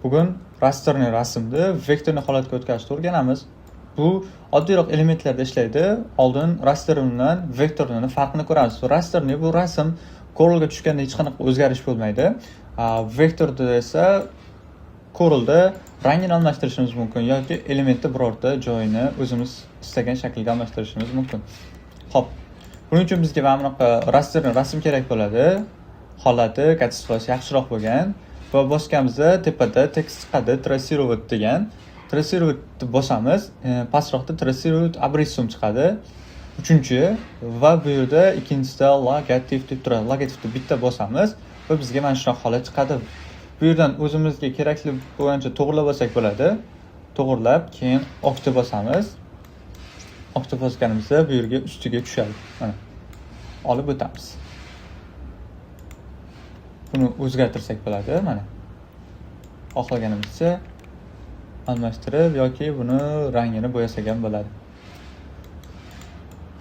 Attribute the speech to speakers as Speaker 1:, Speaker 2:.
Speaker 1: Bugun rasterni rasmni vektorni holatga o'tkazishni o'rganamiz. Bu oddiyroq elementlarda ishlaydi. Oldin raster bilan vektorning farqini ko'ramiz. Rasterni bu rasm Corelga tushganda hech qanaqa o'zgarish bo'lmaydi. Vektorda esa Corelda rangini almashtirishimiz mumkin yoki elementni birorta joyini o'zimiz istagan shaklga almashtirishimiz mumkin. Xo'p. Buning uchun bizga mana bunaqa rasterni rasm kerak bo'ladi. Holati kategoriyasi yaxshiroq bo'lgan va bosganimizda tepada tekst chiqadi trassировать degan. Trassировать bosamiz, pastroqda trassировать обрисовать chiqadi. Uchinchi va bu yerda ikkinchisida logativ deb turadi. Logativni bitta bosamiz va bizga mana shunaqa holat chiqadi. Bu yerdan o'zimizga kerakli bo'lgancha to'g'rilab olsak bo'ladi. To'g'rilab, keyin okni bosamiz. Okni bosganimizda bu yerga ustiga tushadi. Mana. Olib o'tamiz. Buni o'zgartirsak bo'ladi, mana. Xohlaganimizcha almashtirib yoki buni rangini bo'yasak ham bo'ladi.